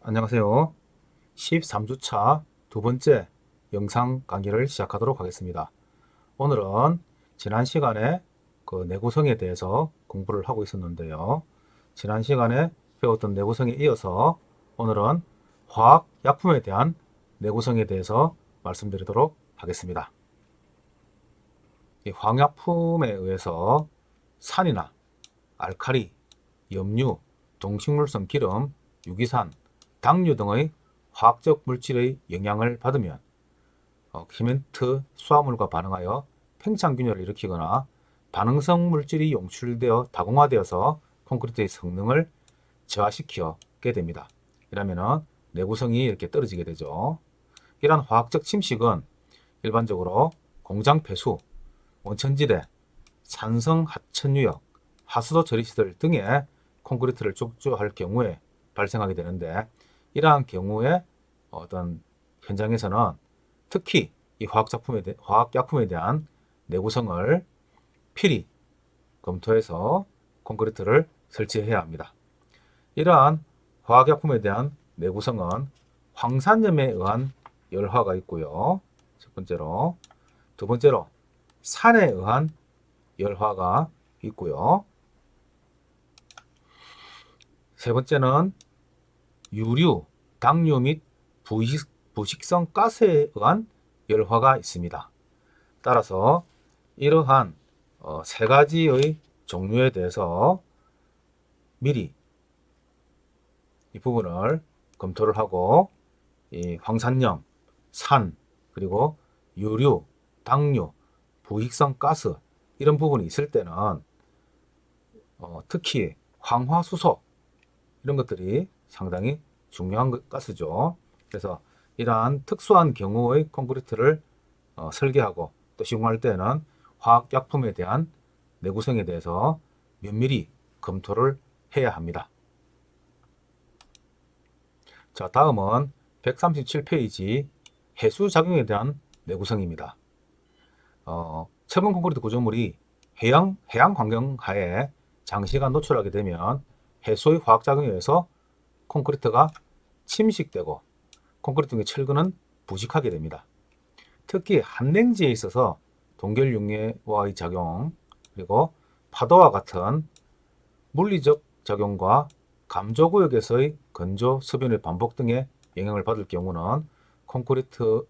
안녕하세요. 13주차 두 번째 영상 강의를 시작하도록 하겠습니다. 오늘은 지난 시간에 내구성에 대해서 공부를 하고 있었는데요. 지난 시간에 배웠던 내구성에 이어서 오늘은 화학약품에 대한 내구성에 대해서 말씀드리도록 하겠습니다. 이 화학약품에 의해서 산이나 알칼리, 염류, 동식물성 기름, 유기산, 당류 등의 화학적 물질의 영향을 받으면 시멘트, 수화물과 반응하여 팽창균열을 일으키거나 반응성 물질이 용출되어 다공화되어서 콘크리트의 성능을 저하시키게 됩니다. 이러면 내구성이 이렇게 떨어지게 되죠. 이러한 화학적 침식은 일반적으로 공장 폐수, 원천지대, 산성 하천유역, 하수도 처리시설 등의 콘크리트를 축조할 경우에 발생하게 되는데, 이러한 경우에 어떤 현장에서는 특히 이 화학약품에 대한 내구성을 필히 검토해서 콘크리트를 설치해야 합니다. 이러한 화학약품에 대한 내구성은 황산염에 의한 열화가 있고요. 첫 번째로. 두 번째로 산에 의한 열화가 있고요. 세 번째는 유류, 당류 및 부식성 가스에 의한 열화가 있습니다. 따라서 이러한 세 가지의 종류에 대해서 미리 이 부분을 검토를 하고, 이 황산염, 산, 그리고 유류, 당류, 부식성 가스 이런 부분이 있을 때는 특히 황화수소 이런 것들이 상당히 중요한 가스죠. 그래서 이러한 특수한 경우의 콘크리트를 설계하고 또 시공할 때는 화학약품에 대한 내구성에 대해서 면밀히 검토를 해야 합니다. 자, 다음은 137페이지 해수작용에 대한 내구성입니다. 철근 콘크리트 구조물이 해양 환경 하에 장시간 노출하게 되면 해수의 화학작용에 의해서 콘크리트가 침식되고 콘크리트 등의 철근은 부식하게 됩니다. 특히 한냉지에 있어서 동결융해와의 작용, 그리고 파도와 같은 물리적 작용과 감조구역에서의 건조, 습연의 반복 등의 영향을 받을 경우는 콘크리트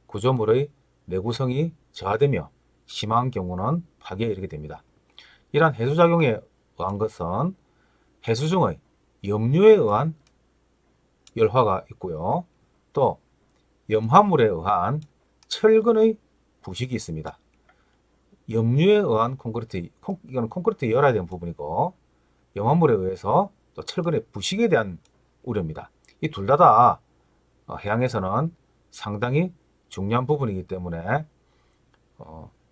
구조물의 내구성이 저하되며 심한 경우는 파괴에 이르게 됩니다. 이러한 해수작용에 의한 것은 해수 중의 염류에 의한 열화가 있고요. 또 염화물에 의한 철근의 부식이 있습니다. 염류에 의한 이건 콘크리트 열화에 대한 부분이고, 염화물에 의해서 또 철근의 부식에 대한 우려입니다. 이 둘 다 해양에서는 상당히 중요한 부분이기 때문에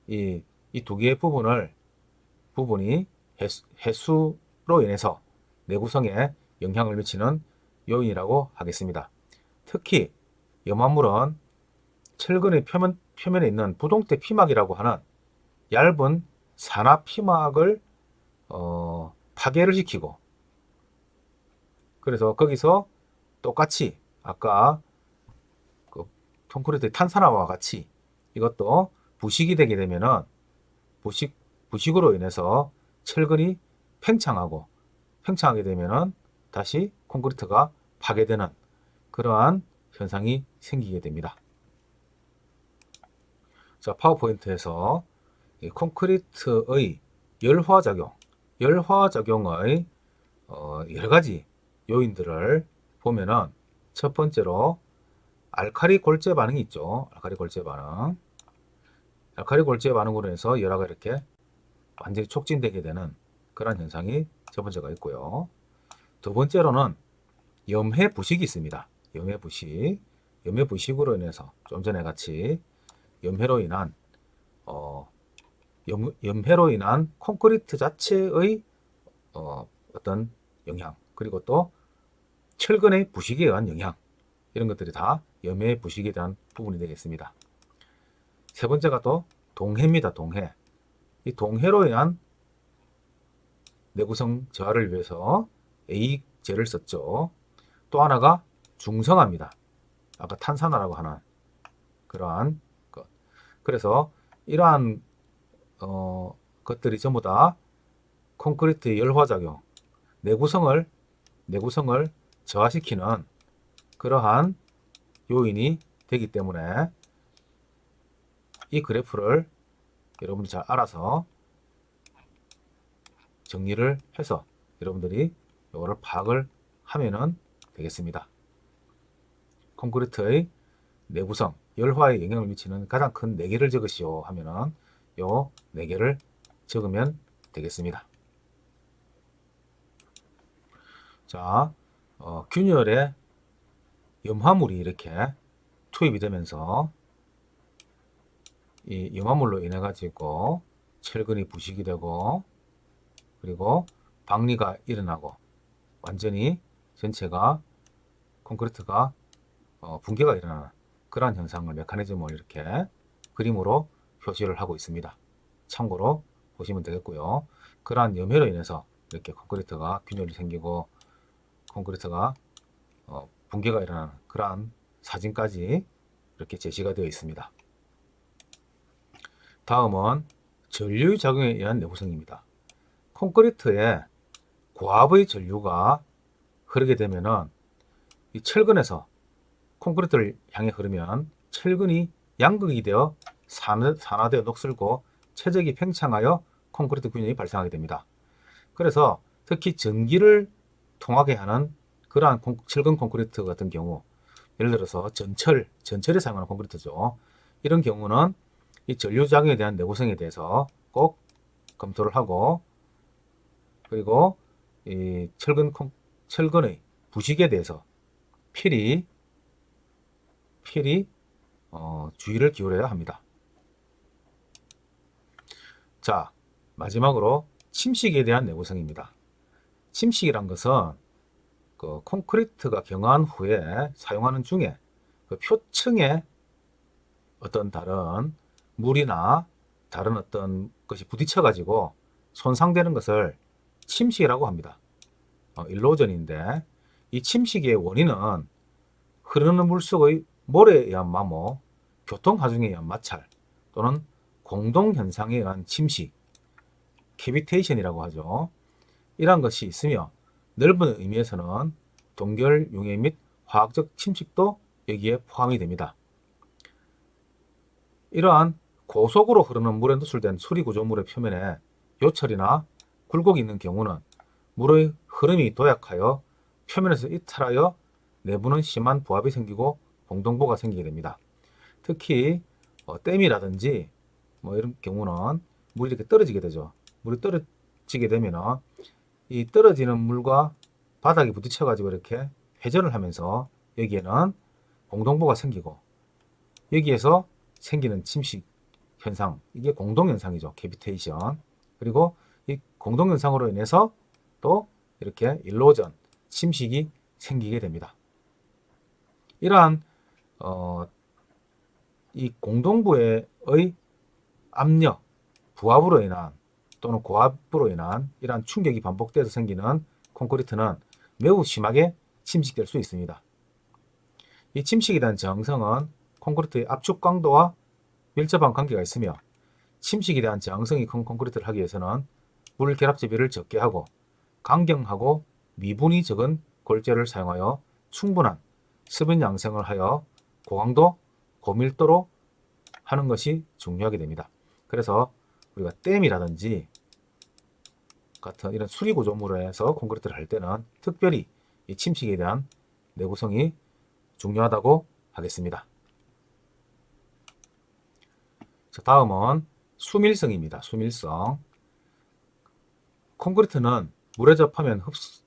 이 두 개의 부분이 해수로 인해서 내구성에 영향을 미치는 요인이라고 하겠습니다. 특히 염화물은 철근의 표면에 있는 부동태 피막이라고 하는 얇은 산화 피막을 파괴를 시키고, 그래서 거기서 똑같이 아까 그 콘크리트의 탄산화와 같이 이것도 부식이 되게 되면은 부식으로 인해서 철근이 팽창하게 되면은 다시 콘크리트가 파괴되는 그러한 현상이 생기게 됩니다. 자, 파워포인트에서 이 콘크리트의 열화작용의 여러 가지 요인들을 보면은, 첫 번째로 알칼리 골재 반응이 있죠. 알칼리 골재 반응으로 해서 열화가 이렇게 완전히 촉진되게 되는 그런 현상이 첫 번째가 있고요. 두 번째로는 염해 부식이 있습니다. 염해 부식으로 인해서 좀 전에 같이 염해로 인한 염해로 인한 콘크리트 자체의 어떤 영향, 그리고 또 철근의 부식에 의한 영향, 이런 것들이 다 염해 부식에 대한 부분이 되겠습니다. 세 번째가 또 동해입니다. 이 동해로 인한 내구성 저하를 위해서 A제를 썼죠. 또 하나가 중성화입니다. 아까 탄산화라고 하는 그러한 것. 그래서 이러한 것들이 전부 다 콘크리트의 열화작용, 내구성을 저하시키는 그러한 요인이 되기 때문에 이 그래프를 여러분들이 잘 알아서 정리를 해서 여러분들이 이거를 파악을 하면은 되겠습니다. 콘크리트의 내구성, 열화에 영향을 미치는 가장 큰 4개를 적으시오 하면은 요 4개를 적으면 되겠습니다. 자, 균열에 염화물이 이렇게 투입이 되면서 이 염화물로 인해 가지고 철근이 부식이 되고 그리고 박리가 일어나고 완전히 전체가 콘크리트가 붕괴가 일어나는 그러한 현상을 메커니즘을 이렇게 그림으로 표시를 하고 있습니다. 참고로 보시면 되겠고요. 그러한 염해로 인해서 이렇게 콘크리트가 균열이 생기고 콘크리트가 붕괴가 일어나는 그러한 사진까지 이렇게 제시가 되어 있습니다. 다음은 전류 작용에 의한 내구성입니다. 콘크리트에 고압의 전류가 흐르게 되면은 이 철근에서 콘크리트를 향해 흐르면 철근이 양극이 되어 산화되어 녹슬고 최적이 팽창하여 콘크리트 균열이 발생하게 됩니다. 그래서 특히 전기를 통하게 하는 그러한 철근 콘크리트 같은 경우, 예를 들어서 전철에 사용하는 콘크리트죠. 이런 경우는 이 전류작용에 대한 내구성에 대해서 꼭 검토를 하고, 그리고 이 철근의 부식에 대해서 필히 주의를 기울여야 합니다. 자, 마지막으로 침식에 대한 내구성입니다. 침식이란 것은 그 콘크리트가 경화한 후에 사용하는 중에 그 표층에 어떤 다른 물이나 다른 어떤 것이 부딪혀 가지고 손상되는 것을 침식이라고 합니다. 일로전인데 이 침식의 원인은 흐르는 물 속의 모래에 의한 마모, 교통하중에 의한 마찰 또는 공동현상에 의한 침식, 캐비테이션이라고 하죠. 이러한 것이 있으며 넓은 의미에서는 동결, 융해 및 화학적 침식도 여기에 포함이 됩니다. 이러한 고속으로 흐르는 물에 노출된 수리구조물의 표면에 요철이나 굴곡이 있는 경우는 물의 흐름이 도약하여 표면에서 이탈하여 내부는 심한 부합이 생기고 공동부가 생기게 됩니다. 특히 댐이라든지 뭐 이런 경우는 물이 이렇게 떨어지게 되죠. 물이 떨어지게 되면은 이 떨어지는 물과 바닥에 부딪혀 가지고 이렇게 회전을 하면서 여기에는 공동부가 생기고 여기에서 생기는 침식 현상, 이게 공동현상이죠. 캐비테이션. 그리고 이 공동현상으로 인해서 또 이렇게 일로전, 침식이 생기게 됩니다. 이러한 이 공동부의 압력, 부합으로 인한 또는 고압으로 인한 이러한 충격이 반복돼서 생기는 콘크리트는 매우 심하게 침식될 수 있습니다. 이 침식에 대한 저항성은 콘크리트의 압축 강도와 밀접한 관계가 있으며 침식에 대한 저항성이 큰 콘크리트를 하기 위해서는 물 결합 재비를 적게 하고 강경하고 미분이 적은 골재를 사용하여 충분한 습연 양성을 하여 고강도, 고밀도로 하는 것이 중요하게 됩니다. 그래서 우리가 댐이라든지 같은 이런 수리구조물에서 콘크리트를 할 때는 특별히 이 침식에 대한 내구성이 중요하다고 하겠습니다. 자, 다음은 수밀성입니다. 수밀성. 콘크리트는 물에 접하면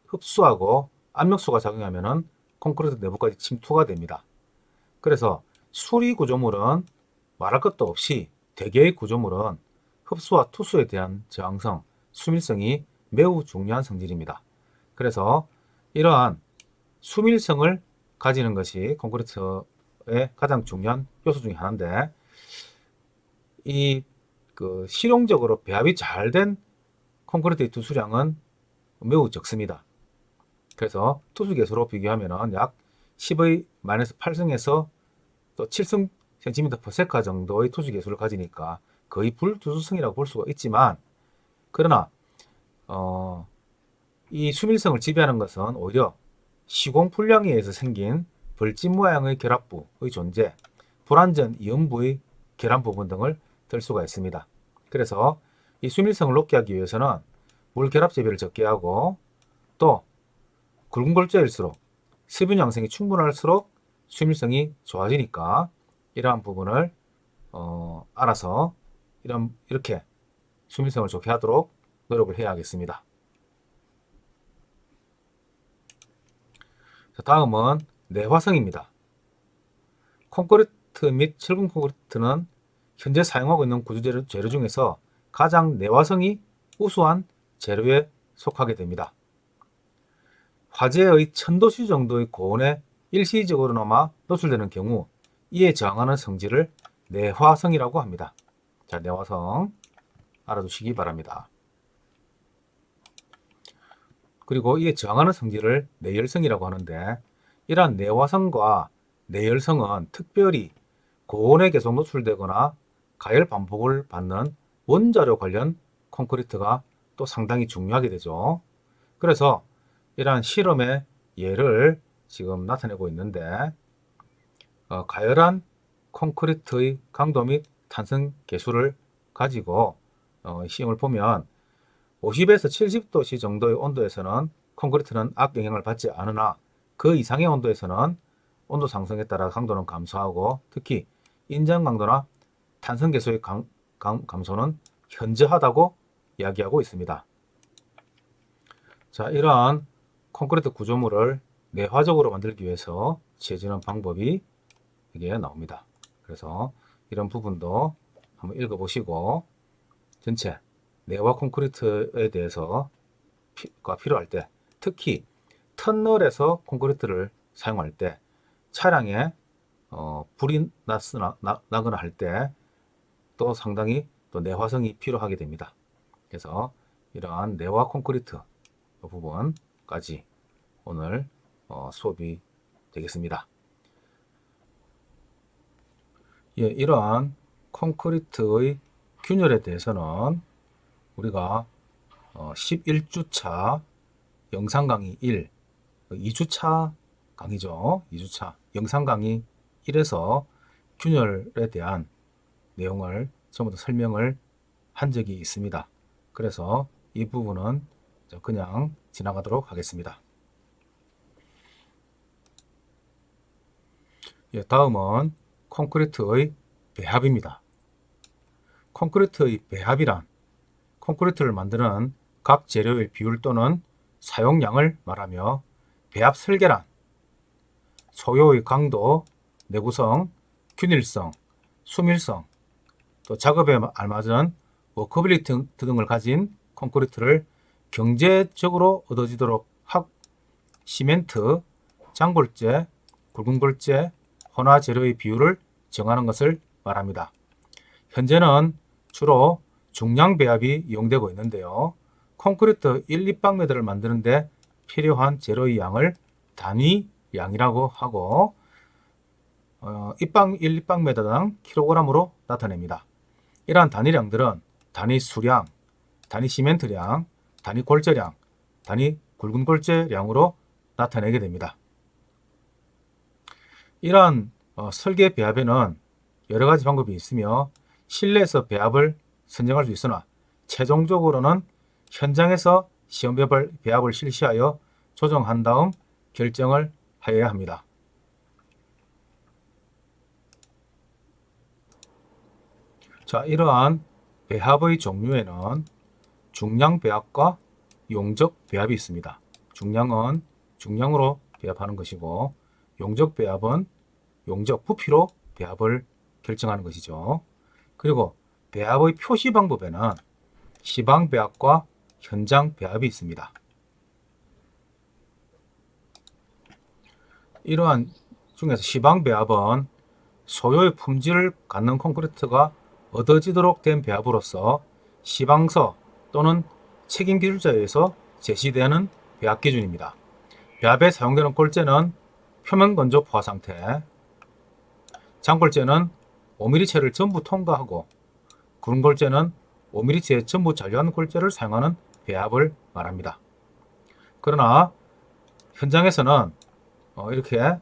흡수하고 압력수가 작용하면 콘크리트 내부까지 침투가 됩니다. 그래서 수리 구조물은 말할 것도 없이 대개의 구조물은 흡수와 투수에 대한 저항성, 수밀성이 매우 중요한 성질입니다. 그래서 이러한 수밀성을 가지는 것이 콘크리트의 가장 중요한 요소 중에 하나인데 실용적으로 배합이 잘 된 콘크리트의 투수량은 매우 적습니다. 그래서 투수 개수로 비교하면 약 10의 마이너스 8승에서 또 7승 cm/s 정도의 투수 계수를 가지니까 거의 불투수성이라고 볼 수가 있지만, 그러나 이 수밀성을 지배하는 것은 오히려 시공풀량에 의해서 생긴 벌집 모양의 결합부의 존재, 불완전 이음부의 결합 부분 등을 들 수가 있습니다. 그래서 이 수밀성을 높게 하기 위해서는 물 결합 재배를 적게 하고, 또 굵은 골재일수록 수분 양성이 충분할수록 수밀성이 좋아지니까, 이러한 부분을 알아서 이렇게 수밀성을 좋게 하도록 노력을 해야 하겠습니다. 자, 다음은 내화성입니다. 콘크리트 및 철근 콘크리트는 현재 사용하고 있는 구조 재료 중에서 가장 내화성이 우수한 재료에 속하게 됩니다. 화재의 1000도씨 정도의 고온에 일시적으로나마 노출되는 경우 이에 저항하는 성질을 내화성이라고 합니다. 자, 내화성 알아두시기 바랍니다. 그리고 이에 저항하는 성질을 내열성이라고 하는데, 이러한 내화성과 내열성은 특별히 고온에 계속 노출되거나 가열 반복을 받는 원자료 관련 콘크리트가 또 상당히 중요하게 되죠. 그래서 이러한 실험의 예를 지금 나타내고 있는데, 가열한 콘크리트의 강도 및 탄성 계수를 가지고 시험을 보면 50에서 70도씨 정도의 온도에서는 콘크리트는 악영향을 받지 않으나, 그 이상의 온도에서는 온도 상승에 따라 강도는 감소하고, 특히 인장 강도나 탄성 계수의 감소는 현저하다고 이야기하고 있습니다. 자, 이러한 콘크리트 구조물을 내화적으로 만들기 위해서 취해지는 방법이 여기에 나옵니다. 그래서 이런 부분도 한번 읽어보시고, 전체 내화 콘크리트에 대해서 필요할 때, 특히 터널에서 콘크리트를 사용할 때, 차량에 불이 나거나 할 때 또 상당히 또 내화성이 필요하게 됩니다. 그래서 이러한 내화 콘크리트 부분까지 오늘 수업이 되겠습니다. 예, 이러한 콘크리트의 균열에 대해서는 우리가 11주차 영상 강의 1, 2주차 강의죠. 2주차 영상 강의 1에서 균열에 대한 내용을 전부 다 설명을 한 적이 있습니다. 그래서 이 부분은 그냥 지나가도록 하겠습니다. 예, 다음은 콘크리트의 배합입니다. 콘크리트의 배합이란 콘크리트를 만드는 각 재료의 비율 또는 사용량을 말하며, 배합 설계란 소요의 강도, 내구성, 균일성, 수밀성, 또 작업에 알맞은 워커빌리티 등을 가진 콘크리트를 경제적으로 얻어지도록 시멘트, 장골재, 굵은 골재, 혼화 재료의 비율을 정하는 것을 말합니다. 현재는 주로 중량 배합이 이용되고 있는데요. 콘크리트 1, 2방매들을 만드는데 필요한 재료의 양을 단위 양이라고 하고, 1, 2방매당 킬로그램으로 나타냅니다. 이러한 단위량들은 단위 수량, 단위 시멘트량, 단위 골재량, 단위 굵은 골재량으로 나타내게 됩니다. 이러한 설계 배합에는 여러 가지 방법이 있으며, 실내에서 배합을 선정할 수 있으나 최종적으로는 현장에서 시험 배합을 실시하여 조정한 다음 결정을 하여야 합니다. 자, 이러한 배합의 종류에는 중량 배합과 용적 배합이 있습니다. 중량은 중량으로 배합하는 것이고, 용적 배합은 용적 부피로 배합을 결정하는 것이죠. 그리고 배합의 표시 방법에는 시방 배합과 현장 배합이 있습니다. 이러한 중에서 시방 배합은 소요의 품질을 갖는 콘크리트가 얻어지도록 된 배합으로서 시방서 또는 책임 기술자에 의해서 제시되는 배합 기준입니다. 배합에 사용되는 골재는 표면 건조 포화 상태. 장골재는 5mm체를 전부 통과하고 구름골재는 5mm체에 전부 잔류한 골재를 사용하는 배합을 말합니다. 그러나 현장에서는 이렇게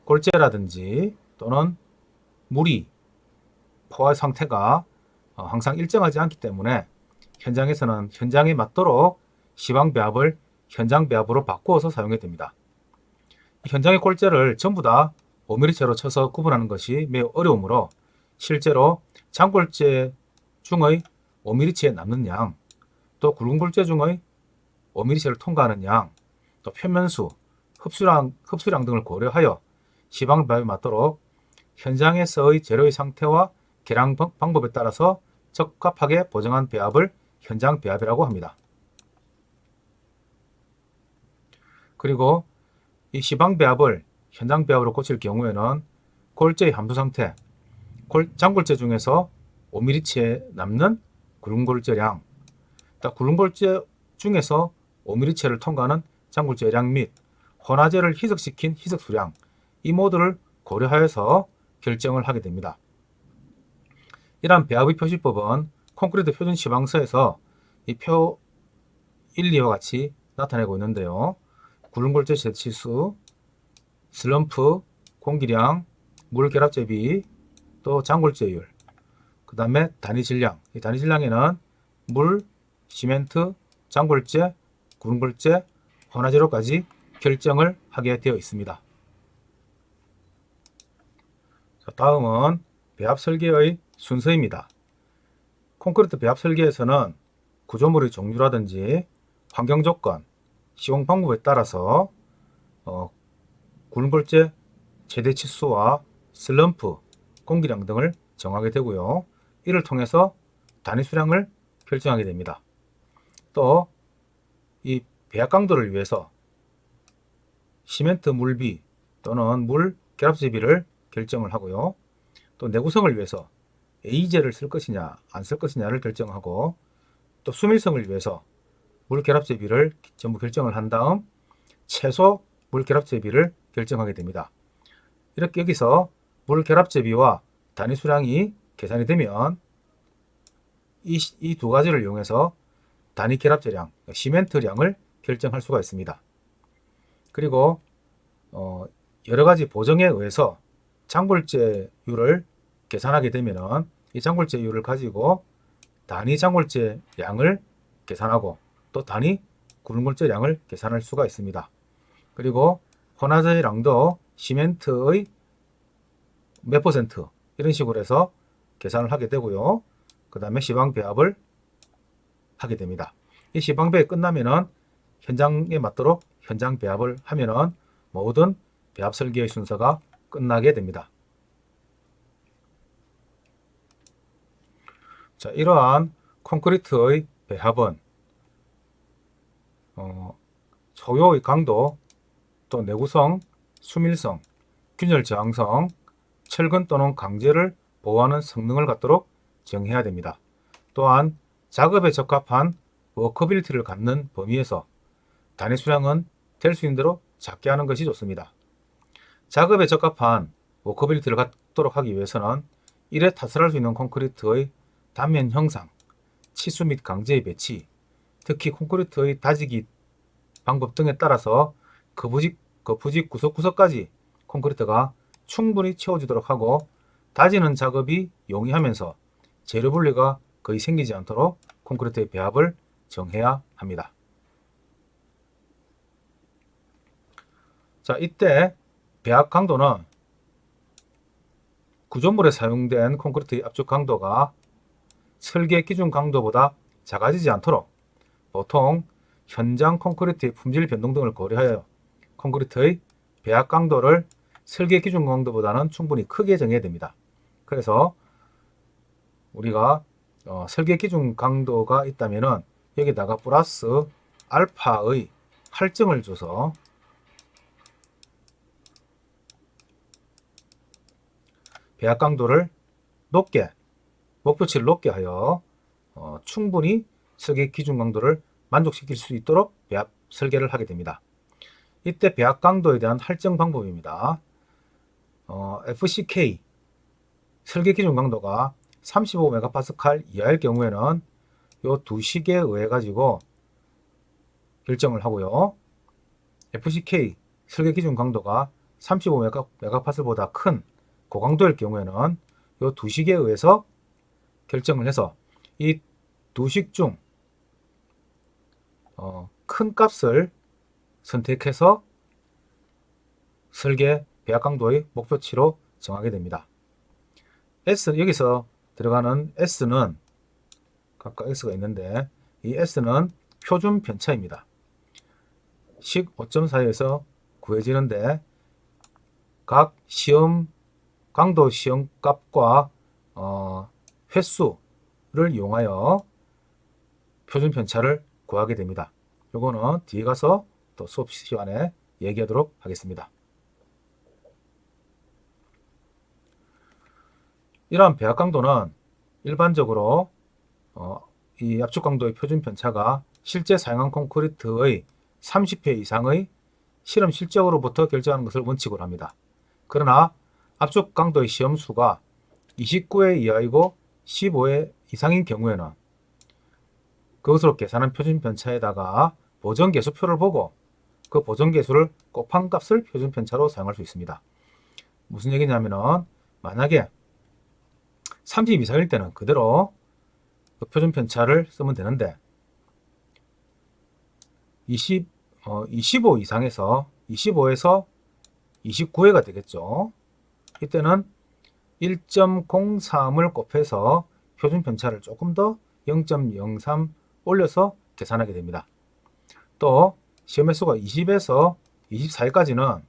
골재라든지 또는 물이 포화 상태가 항상 일정하지 않기 때문에 현장에서는 현장에 맞도록 시방 배합을 현장 배합으로 바꾸어서 사용해야 됩니다. 현장의 골재를 전부 다 5mm체로 쳐서 구분하는 것이 매우 어려우므로 실제로 장골재 중의 5mm체에 남는 양, 또 굵은 골재 중의 5mm체를 통과하는 양, 또 표면수, 흡수량 등을 고려하여 시방 배합에 맞도록 현장에서의 재료의 상태와 계량 방법에 따라서 적합하게 보정한 배합을 현장 배합이라고 합니다. 그리고 이 시방 배합을 현장 배합으로 고칠 경우에는 골재의 함수 상태, 장골재 중에서 5mm체에 남는 굵은 골재량, 굵은 골재 중에서 5mm체를 통과하는 장골재량 및 혼화재를 희석시킨 희석수량, 이 모두를 고려하여서 결정을 하게 됩니다. 이러한 배합의 표시법은 콘크리트 표준 시방서에서 이 표 1, 2와 같이 나타내고 있는데요. 굵은 골재 제치수, 슬럼프, 공기량, 물 결합 대비, 또 장골재율, 그 다음에 단위 질량. 이 단위 질량에는 물, 시멘트, 장골재, 굵은 골재, 혼화재로까지 결정을 하게 되어 있습니다. 자, 다음은 배합 설계의 순서입니다. 콘크리트 배합 설계에서는 구조물의 종류라든지 환경 조건, 시공 방법에 따라서 굵은 골재 최대 치수와 슬럼프, 공기량 등을 정하게 되고요. 이를 통해서 단위 수량을 결정하게 됩니다. 또 이 배합 강도를 위해서 시멘트 물비 또는 물 결합제비를 결정을 하고요. 또 내구성을 위해서 A제를 쓸 것이냐 안 쓸 것이냐를 결정하고, 또 수밀성을 위해서 물 결합제비를 전부 결정을 한 다음 최소 물 결합제비를 결정하게 됩니다. 이렇게 여기서 물 결합제비와 단위 수량이 계산이 되면 이 두 가지를 이용해서 단위 결합제량, 시멘트량을 결정할 수가 있습니다. 그리고 여러 가지 보정에 의해서 장골재율을 계산하게 되면 이 장골재율을 가지고 단위 장골재량을 계산하고 또 단위 굵은 골재량을 계산할 수가 있습니다. 그리고 혼화재량도 시멘트의 몇 퍼센트 이런 식으로 해서 계산을 하게 되고요. 그 다음에 시방 배합을 하게 됩니다. 이 시방 배합이 끝나면은 현장에 맞도록 현장 배합을 하면은 모든 배합 설계의 순서가 끝나게 됩니다. 자, 이러한 콘크리트의 배합은 소요의 강도, 또 내구성, 수밀성, 균열 저항성, 철근 또는 강재를 보호하는 성능을 갖도록 정해야 됩니다. 또한 작업에 적합한 워커빌리티를 갖는 범위에서 단위 수량은 될 수 있는 대로 작게 하는 것이 좋습니다. 작업에 적합한 워커빌리티를 갖도록 하기 위해서는 이래 타설할 수 있는 콘크리트의 단면 형상, 치수 및 강제의 배치, 특히 콘크리트의 다지기 방법 등에 따라서 거푸집 구석구석까지 콘크리트가 충분히 채워지도록 하고, 다지는 작업이 용이하면서 재료 분리가 거의 생기지 않도록 콘크리트의 배합을 정해야 합니다. 자, 이때 배합 강도는 구조물에 사용된 콘크리트의 압축 강도가 설계 기준 강도보다 작아지지 않도록 보통 현장 콘크리트의 품질 변동 등을 고려하여 콘크리트의 배합 강도를 설계 기준 강도보다는 충분히 크게 정해야 됩니다. 그래서 우리가 설계 기준 강도가 있다면은 여기다가 플러스 알파의 할증을 줘서 배합 강도를 높게, 목표치를 높게 하여 충분히 설계 기준 강도를 만족시킬 수 있도록 배합 설계를 하게 됩니다. 이때 배합 강도에 대한 할증 방법입니다. FCK 설계 기준 강도가 35MPa 이하일 경우에는 요 두 식에 의해 가지고 결정을 하고요. FCK 설계 기준 강도가 35MPa보다 큰 고강도일 경우에는 요 두 식에 의해서 결정을 해서 이 두 식 중 큰 값을 선택해서 설계 배합 강도의 목표치로 정하게 됩니다. 여기서 들어가는 S는 각각 S가 있는데 이 S는 표준 편차입니다. 식 5.4에서 구해지는데 각 강도 시험 값과 횟수를 이용하여 표준 편차를 구하게 됩니다. 요거는 뒤에 가서 또 수업 시간에 얘기하도록 하겠습니다. 이러한 배합 강도는 일반적으로 이 압축 강도의 표준 편차가 실제 사용한 콘크리트의 30회 이상의 실험 실적으로부터 결정하는 것을 원칙으로 합니다. 그러나 압축 강도의 시험 수가 29회 이하이고 15회 이상인 경우에는 그것으로 계산한 표준 편차에다가 보정 계수표를 보고 그 보정 계수를 곱한 값을 표준 편차로 사용할 수 있습니다. 무슨 얘기냐면은 만약에 30 이상일 때는 그대로 그 표준 편차를 쓰면 되는데 25 이상에서 25에서 29회가 되겠죠. 이때는 1.03을 곱해서 표준 편차를 조금 더 0.03 올려서 계산하게 됩니다. 또 시험 횟수가 20에서 24회까지는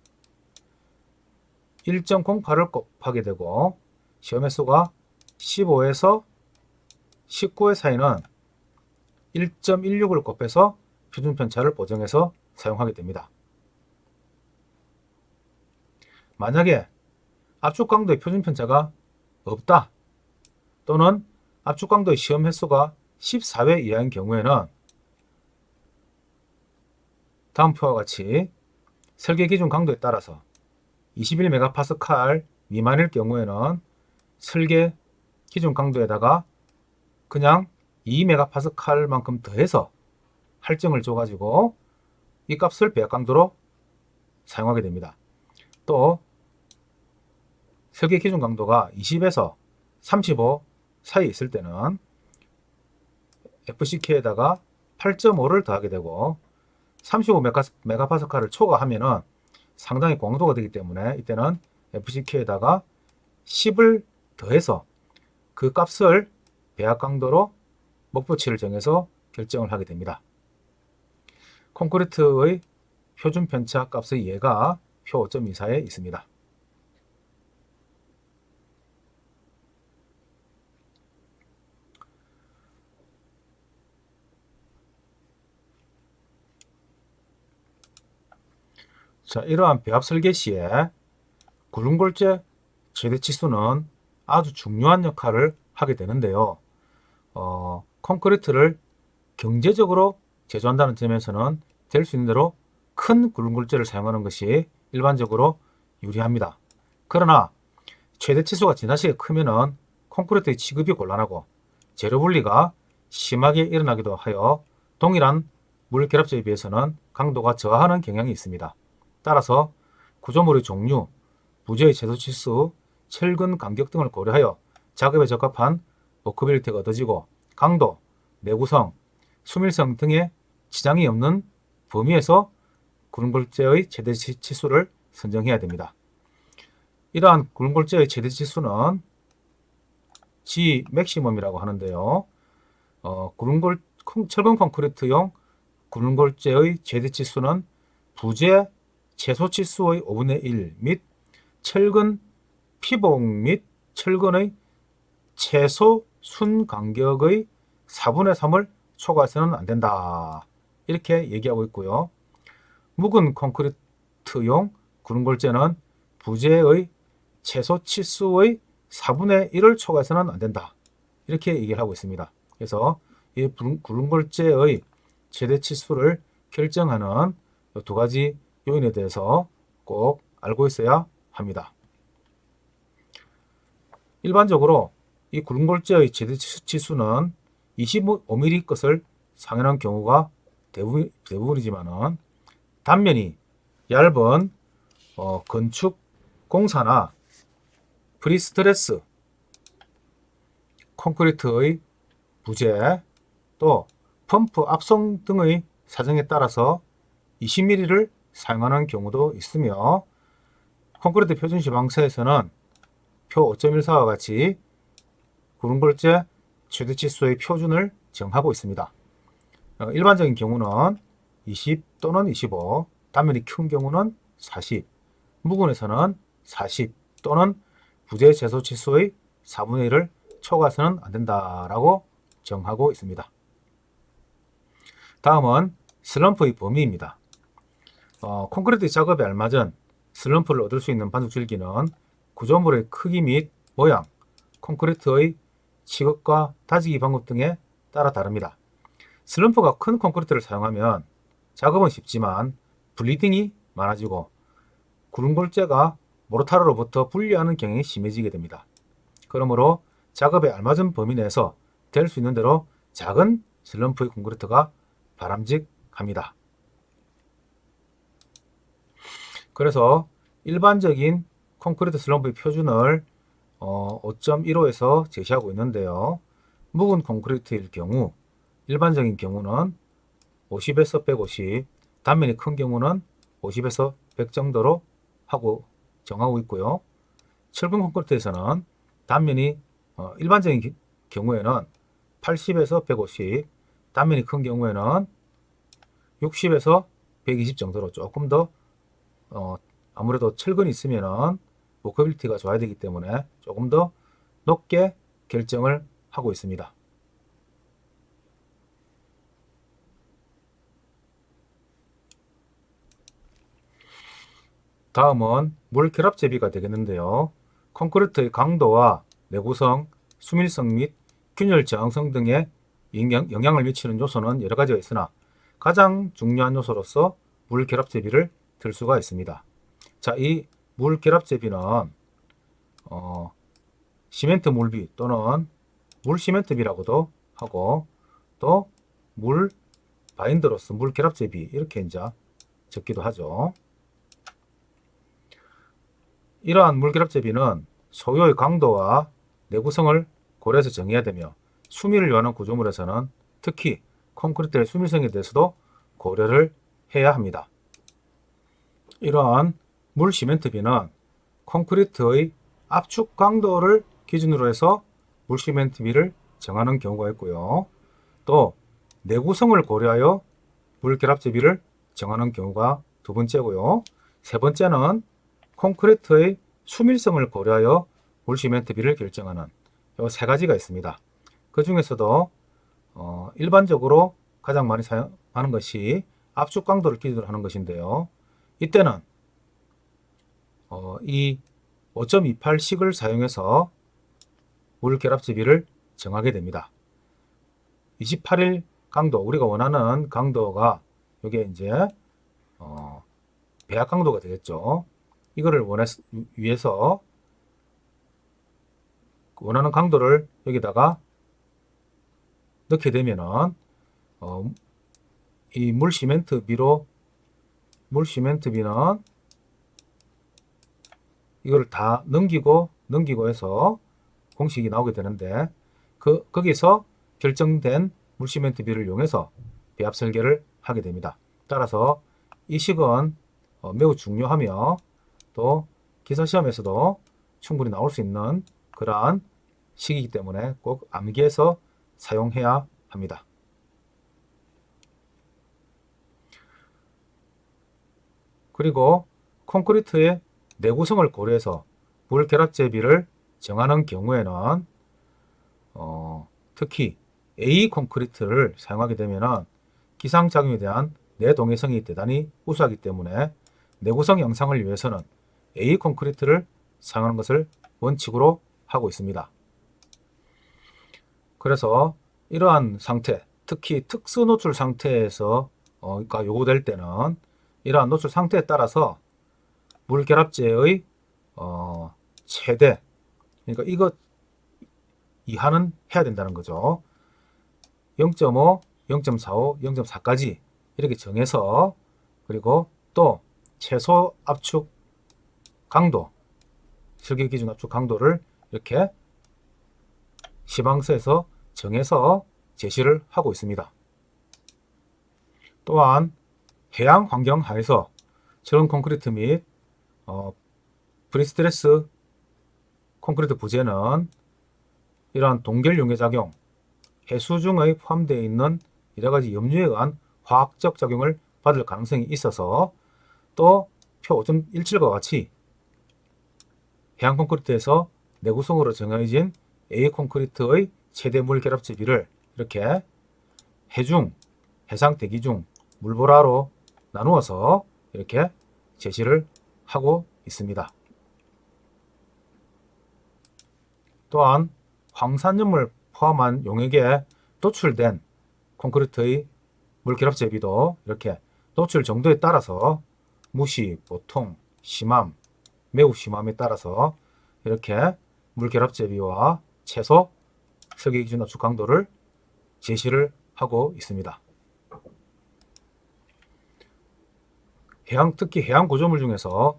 1.08을 곱하게 되고 시험 횟수가 15에서 19회 사이는 1.16을 곱해서 표준 편차를 보정해서 사용하게 됩니다. 만약에 압축 강도의 표준 편차가 없다 또는 압축 강도의 시험 횟수가 14회 이하인 경우에는 다음 표와 같이 설계 기준 강도에 따라서 21MPa 미만일 경우에는 설계 기준 강도에다가 그냥 2MPa만큼 더해서 할증을 줘가지고 이 값을 배합 강도로 사용하게 됩니다. 또 설계 기준 강도가 20에서 35 사이에 있을 때는 FCK에다가 8.5를 더하게 되고 35MPa를 초과하면은 상당히 고강도가 되기 때문에 이때는 FCK에다가 10을 더해서 그 값을 배합 강도로 목표치를 정해서 결정을 하게 됩니다. 콘크리트의 표준 편차 값의 예가 표 5.24에 있습니다. 자, 이러한 배합 설계 시에 구름골재 최대치수는 아주 중요한 역할을 하게 되는데요. 콘크리트를 경제적으로 제조한다는 점에서는 될 수 있는 대로 큰 구름골재를 사용하는 것이 일반적으로 유리합니다. 그러나 최대치수가 지나치게 크면은 콘크리트의 취급이 곤란하고 재료 분리가 심하게 일어나기도 하여 동일한 물 결합제에 비해서는 강도가 저하하는 경향이 있습니다. 따라서 구조물의 종류, 부재의 최소치수, 철근 간격 등을 고려하여 작업에 적합한 워크빌리티가 얻어지고 강도, 내구성, 수밀성 등의 지장이 없는 범위에서 구름골재의 최대치수를 선정해야 됩니다. 이러한 구름골재의 최대치수는 G 맥시멈이라고 하는데요. 철근 콘크리트용 구름골재의 최대치수는 부재 최소치수의 5분의 1 및 철근 피복 및 철근의 최소 순 간격의 4분의 3을 초과해서는 안 된다. 이렇게 얘기하고 있고요. 묵은 콘크리트용 구름골재는 부재의 최소 치수의 4분의 1을 초과해서는 안 된다. 이렇게 얘기를 하고 있습니다. 그래서 이 구름골재의 최대 치수를 결정하는 두 가지 요인에 대해서 꼭 알고 있어야 합니다. 일반적으로 이 굵은골재의 최대 치수는 25mm 것을 상연한 경우가 대부분이지만은 단면이 얇은 건축 공사나 프리스트레스 콘크리트의 부재 또 펌프 압송 등의 사정에 따라서 20mm를 사용하는 경우도 있으며 콘크리트 표준 시방서에서는 표 5.14와 같이 굵은골재 최대 치수의 표준을 정하고 있습니다. 일반적인 경우는 20 또는 25, 단면이 큰 경우는 40, 무근에서는 40 또는 부재 최소 치수의 4분의 1을 초과해서는 안 된다라고 정하고 있습니다. 다음은 슬럼프의 범위입니다. 콘크리트 작업에 알맞은 슬럼프를 얻을 수 있는 반죽 줄기는 구조물의 크기 및 모양, 콘크리트의 취급과 다지기 방법 등에 따라 다릅니다. 슬럼프가 큰 콘크리트를 사용하면 작업은 쉽지만 블리딩이 많아지고 굵은골재가 모르타르로부터 분리하는 경향이 심해지게 됩니다. 그러므로 작업에 알맞은 범위 내에서 될 수 있는 대로 작은 슬럼프의 콘크리트가 바람직합니다. 그래서 일반적인 콘크리트 슬럼프의 표준을 5.15에서 제시하고 있는데요. 묵은 콘크리트일 경우 일반적인 경우는 50에서 150, 단면이 큰 경우는 50에서 100 정도로 정하고 있고요. 철근 콘크리트에서는 단면이 일반적인 경우에는 80에서 150, 단면이 큰 경우에는 60에서 120 정도로 조금 더 아무래도 철근이 있으면은 워커빌리티가 좋아야 되기 때문에 조금 더 높게 결정을 하고 있습니다. 다음은 물 결합 제비가 되겠는데요. 콘크리트의 강도와 내구성, 수밀성 및 균열 저항성 등에 영향을 미치는 요소는 여러 가지가 있으나 가장 중요한 요소로서 물 결합 제비를 들 수가 있습니다. 자, 이 물 결합 제비는 시멘트 물비 또는 물 시멘트비라고도 하고 또 물 바인더로서 물 결합 제비 이렇게 이제 적기도 하죠. 이러한 물 결합 제비는 소요의 강도와 내구성을 고려해서 정해야 되며 수밀을 요하는 구조물에서는 특히 콘크리트의 수밀성에 대해서도 고려를 해야 합니다. 이러한 물 시멘트비는 콘크리트의 압축 강도를 기준으로 해서 물 시멘트비를 정하는 경우가 있고요. 또 내구성을 고려하여 물 결합 제비를 정하는 경우가 두 번째고요. 세 번째는 콘크리트의 수밀성을 고려하여 물 시멘트비를 결정하는 이 세 가지가 있습니다. 그 중에서도 일반적으로 가장 많이 사용하는 것이 압축 강도를 기준으로 하는 것인데요. 이때는 이 5.28식을 사용해서 물 결합 제비를 정하게 됩니다. 28일 강도, 우리가 원하는 강도가 이게 이제 배합 강도가 되겠죠. 이거를 위해서 원하는 강도를 여기다가 넣게 되면은 이 물 시멘트비는 이걸 다 넘기고 해서 공식이 나오게 되는데 거기서 결정된 물 시멘트비를 이용해서 배합 설계를 하게 됩니다. 따라서 이 식은 매우 중요하며 또 기사 시험에서도 충분히 나올 수 있는 그러한 식이기 때문에 꼭 암기해서 사용해야 합니다. 그리고 콘크리트의 내구성을 고려해서 물 결합 제비를 정하는 경우에는 특히 A 콘크리트를 사용하게 되면 기상작용에 대한 내동해성이 대단히 우수하기 때문에 내구성 향상을 위해서는 A 콘크리트를 사용하는 것을 원칙으로 하고 있습니다. 그래서 이러한 상태, 특히 특수 노출 상태에서 요구될 때는 이러한 노출 상태에 따라서 물결합제의 최대, 그러니까 이것 이하는 해야 된다는 거죠. 0.5, 0.45, 0.4까지 이렇게 정해서, 그리고 또 최소 압축 강도, 설계 기준 압축 강도를 이렇게 시방서에서 정해서 제시를 하고 있습니다. 또한 해양 환경 하에서 저런 콘크리트 및 프리스트레스 콘크리트 부재는 이러한 동결 융해작용, 해수 중에 포함되어 있는 여러가지 염류에 의한 화학적 작용을 받을 가능성이 있어서, 또 표 5.17과 같이 해양 콘크리트에서 내구성으로 정해진 A 콘크리트의 최대 물 결합 비를 이렇게 해중, 해상 대기 중, 물보라로 나누어서 이렇게 제시를 하고 있습니다. 또한 황산염을 포함한 용액에 노출된 콘크리트의 물결합 제비도 이렇게 노출 정도에 따라서 무시, 보통, 심함, 매우 심함에 따라서 이렇게 물결합 제비와 최소 설계 기준 압축 강도를 제시를 하고 있습니다. 특히 해양 구조물 중에서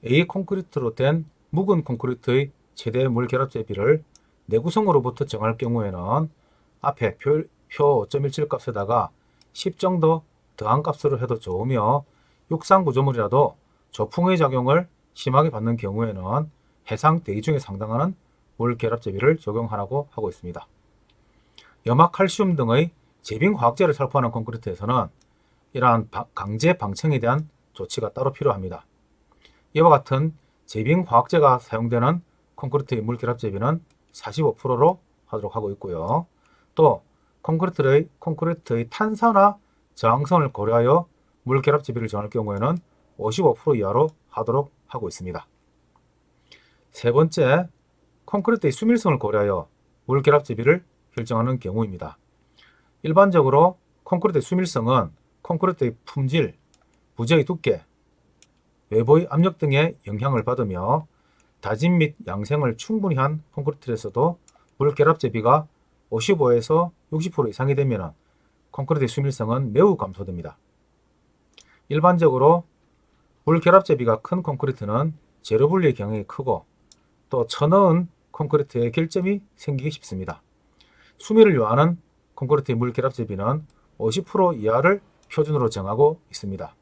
A 콘크리트로 된 묵은 콘크리트의 최대 물결합 제비를 내구성으로부터 정할 경우에는 앞에 표 5.17 값에다가 10 정도 더한 값으로 해도 좋으며, 육상 구조물이라도 조풍의 작용을 심하게 받는 경우에는 해상 대기중에 상당하는 물결합 제비를 적용하라고 하고 있습니다. 염화 칼슘 등의 제빙 화학제를 살포하는 콘크리트에서는 이러한 강제 방청에 대한 조치가 따로 필요합니다. 이와 같은 제빙 화학제가 사용되는 콘크리트의 물결합 제비는 45%로 하도록 하고 있고요. 또 콘크리트의 탄산화 저항성을 고려하여 물결합 제비를 정할 경우에는 55% 이하로 하도록 하고 있습니다. 세 번째, 콘크리트의 수밀성을 고려하여 물결합 제비를 결정하는 경우입니다. 일반적으로 콘크리트의 수밀성은 콘크리트의 품질, 부재의 두께, 외부의 압력 등의 영향을 받으며, 다짐 및 양생을 충분히 한 콘크리트에서도 물결합 제비가 55에서 60% 이상이 되면 콘크리트의 수밀성은 매우 감소됩니다. 일반적으로 물결합 제비가 큰 콘크리트는 재료 분리의 경향이 크고, 또 쳐넣은 콘크리트에 결점이 생기기 쉽습니다. 수밀을 요하는 콘크리트의 물결합 제비는 50% 이하를 표준으로 정하고 있습니다.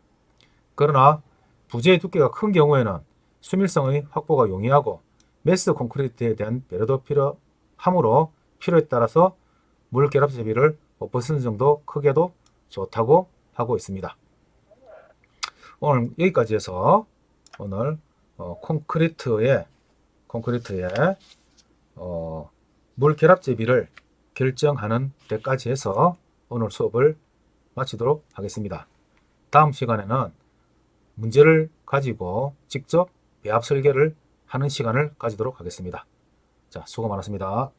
그러나 부재의 두께가 큰 경우에는 수밀성의 확보가 용이하고 매스 콘크리트에 대한 배려도 필요하므로 필요에 따라서 물결합 제비를 5% 정도 크게도 좋다고 하고 있습니다. 오늘 여기까지 해서 오늘 콘크리트의 물결합 제비를 결정하는 데까지 해서 오늘 수업을 마치도록 하겠습니다. 다음 시간에는 문제를 가지고 직접 배합 설계를 하는 시간을 가지도록 하겠습니다. 자, 수고 많았습니다.